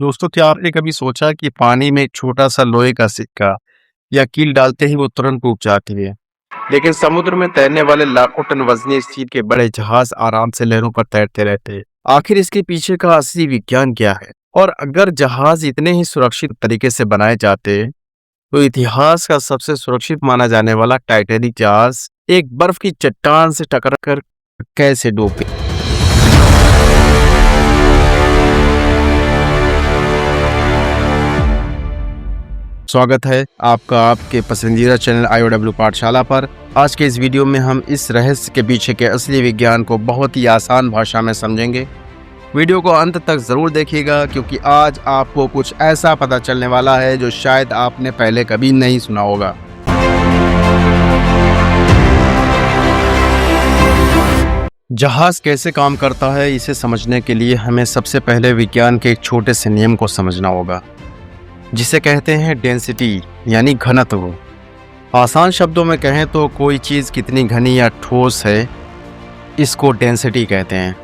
दोस्तों, क्या आपने कभी सोचा कि पानी में एक छोटा सा लोहे का सिक्का या कील डालते ही वो तुरंत डूब जाती है, लेकिन समुद्र में तैरने वाले लाखों टन वजनी स्टील के बड़े जहाज आराम से लहरों पर तैरते रहते हैं। आखिर इसके पीछे का असली विज्ञान क्या है? और अगर जहाज इतने ही सुरक्षित तरीके से बनाए जाते, तो इतिहास का सबसे सुरक्षित माना जाने वाला टाइटैनिक जहाज एक बर्फ की चट्टान से टकराकर कैसे डूब गया? स्वागत है आपका आपके पसंदीदा चैनल IOW पाठशाला पर। आज के इस वीडियो में हम इस रहस्य के पीछे के असली विज्ञान को बहुत ही आसान भाषा में समझेंगे। वीडियो को अंत तक जरूर देखिएगा, क्योंकि आज आपको कुछ ऐसा पता चलने वाला है जो शायद आपने पहले कभी नहीं सुना होगा। जहाज कैसे काम करता है, इसे समझने के लिए हमें सबसे पहले विज्ञान के एक छोटे से नियम को समझना होगा, जिसे कहते हैं डेंसिटी यानी घनत्व। आसान शब्दों में कहें तो कोई चीज़ कितनी घनी या ठोस है, इसको डेंसिटी कहते हैं।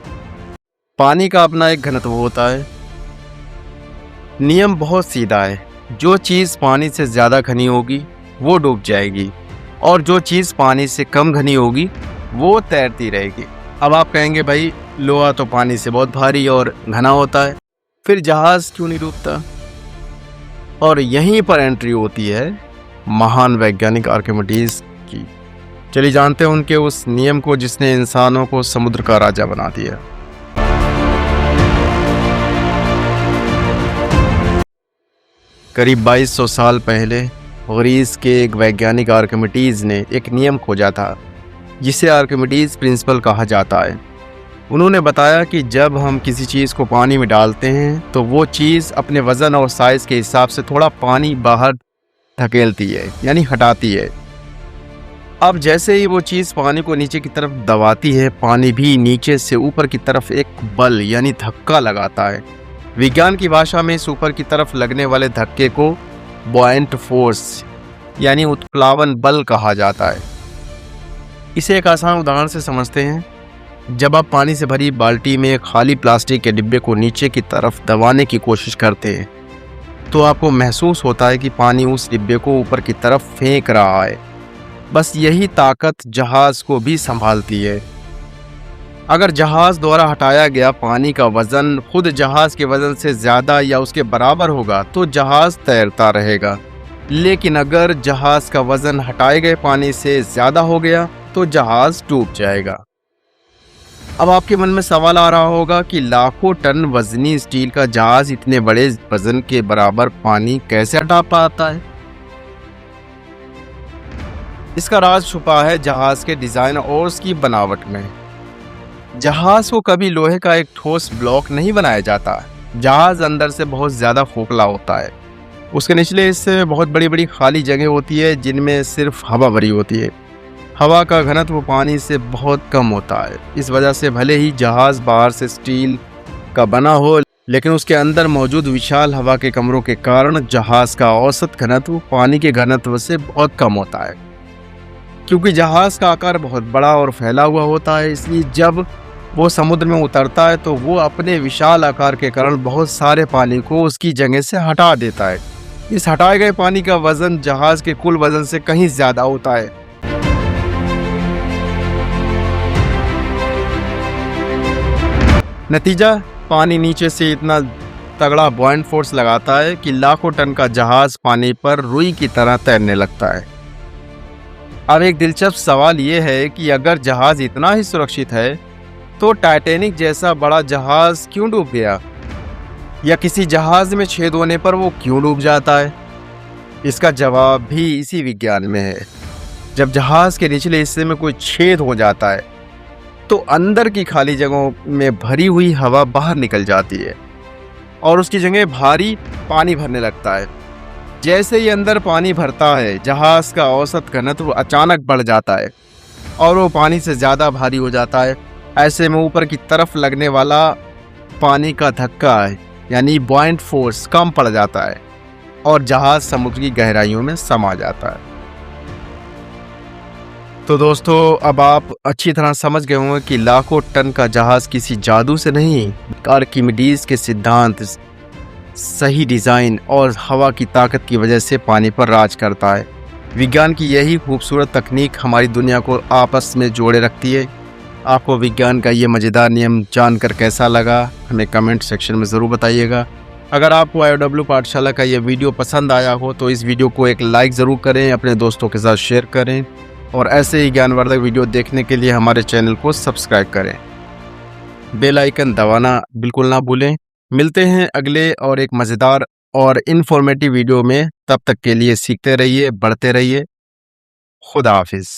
पानी का अपना एक घनत्व होता है। नियम बहुत सीधा है, जो चीज़ पानी से ज़्यादा घनी होगी वो डूब जाएगी, और जो चीज़ पानी से कम घनी होगी वो तैरती रहेगी। अब आप कहेंगे, भाई लोहा तो पानी से बहुत भारी और घना होता है, फिर जहाज़ क्यों नहीं डूबता? और यहीं पर एंट्री होती है महान वैज्ञानिक आर्किमिडीज की। चलिए जानते हैं उनके उस नियम को जिसने इंसानों को समुद्र का राजा बना दिया। करीब 2200 साल पहले ग्रीस के एक वैज्ञानिक आर्किमिडीज ने एक नियम खोजा था, जिसे आर्किमिडीज प्रिंसिपल कहा जाता है। उन्होंने बताया कि जब हम किसी चीज़ को पानी में डालते हैं तो वो चीज़ अपने वज़न और साइज़ के हिसाब से थोड़ा पानी बाहर धकेलती है, यानी हटाती है। अब जैसे ही वो चीज़ पानी को नीचे की तरफ दबाती है, पानी भी नीचे से ऊपर की तरफ एक बल यानी धक्का लगाता है। विज्ञान की भाषा में इस ऊपर की तरफ लगने वाले धक्के को बॉयंट फोर्स यानी उत्प्लावन बल कहा जाता है। इसे एक आसान उदाहरण से समझते हैं। जब आप पानी से भरी बाल्टी में खाली प्लास्टिक के डिब्बे को नीचे की तरफ दबाने की कोशिश करते हैं, तो आपको महसूस होता है कि पानी उस डिब्बे को ऊपर की तरफ फेंक रहा है। बस यही ताकत जहाज को भी संभालती है। अगर जहाज द्वारा हटाया गया पानी का वजन खुद जहाज के वजन से ज़्यादा या उसके बराबर होगा तो जहाज तैरता रहेगा। लेकिन अगर जहाज का वजन हटाए गए पानी से ज़्यादा हो गया तो जहाज डूब जाएगा। अब आपके मन में सवाल आ रहा होगा कि लाखों टन वजनी स्टील का जहाज इतने बड़े वजन के बराबर पानी कैसे हटा पाता है? इसका राज छुपा है जहाज के डिजाइन और उसकी बनावट में। जहाज को कभी लोहे का एक ठोस ब्लॉक नहीं बनाया जाता। जहाज अंदर से बहुत ज्यादा खोखला होता है। उसके निचले हिस्से में बहुत बड़ी बड़ी खाली जगह होती है, जिनमें सिर्फ हवा भरी होती है। हवा का घनत्व पानी से बहुत कम होता है। इस वजह से भले ही जहाज बाहर से स्टील का बना हो, लेकिन उसके अंदर मौजूद विशाल हवा के कमरों के कारण जहाज का औसत घनत्व पानी के घनत्व से बहुत कम होता है। क्योंकि जहाज का आकार बहुत बड़ा और फैला हुआ होता है, इसलिए जब वो समुद्र में उतरता है तो वो अपने विशाल आकार के कारण बहुत सारे पानी को उसकी जगह से हटा देता है। इस हटाए गए पानी का वजन जहाज के कुल वजन से कहीं ज्यादा होता है। नतीजा, पानी नीचे से इतना तगड़ा बॉयंट फोर्स लगाता है कि लाखों टन का जहाज पानी पर रुई की तरह तैरने लगता है। अब एक दिलचस्प सवाल यह है कि अगर जहाज इतना ही सुरक्षित है तो टाइटैनिक जैसा बड़ा जहाज क्यों डूब गया, या किसी जहाज में छेद होने पर वो क्यों डूब जाता है? इसका जवाब भी इसी विज्ञान में है। जब जहाज के निचले हिस्से में कोई छेद हो जाता है तो अंदर की खाली जगहों में भरी हुई हवा बाहर निकल जाती है और उसकी जगह भारी पानी भरने लगता है। जैसे ही अंदर पानी भरता है, जहाज का औसत घनत्व अचानक बढ़ जाता है और वो पानी से ज़्यादा भारी हो जाता है। ऐसे में ऊपर की तरफ लगने वाला पानी का धक्का यानी बॉयंट फोर्स कम पड़ जाता है और जहाज समुद्र की गहराइयों में समा जाता है। तो दोस्तों, अब आप अच्छी तरह समझ गए होंगे कि लाखों टन का जहाज किसी जादू से नहीं, आर्किमिडीज के सिद्धांत सही डिज़ाइन और हवा की ताकत की वजह से पानी पर राज करता है। विज्ञान की यही खूबसूरत तकनीक हमारी दुनिया को आपस में जोड़े रखती है। आपको विज्ञान का ये मज़ेदार नियम जानकर कैसा लगा, हमें कमेंट सेक्शन में ज़रूर बताइएगा। अगर आपको IOW पाठशाला का ये वीडियो पसंद आया हो तो इस वीडियो को एक लाइक ज़रूर करें, अपने दोस्तों के साथ शेयर करें और ऐसे ही ज्ञानवर्धक वीडियो देखने के लिए हमारे चैनल को सब्सक्राइब करें। बेल आइकन दबाना बिल्कुल ना भूलें। मिलते हैं अगले और एक मज़ेदार और इन्फॉर्मेटिव वीडियो में। तब तक के लिए सीखते रहिए, बढ़ते रहिए। खुदा हाफिज़।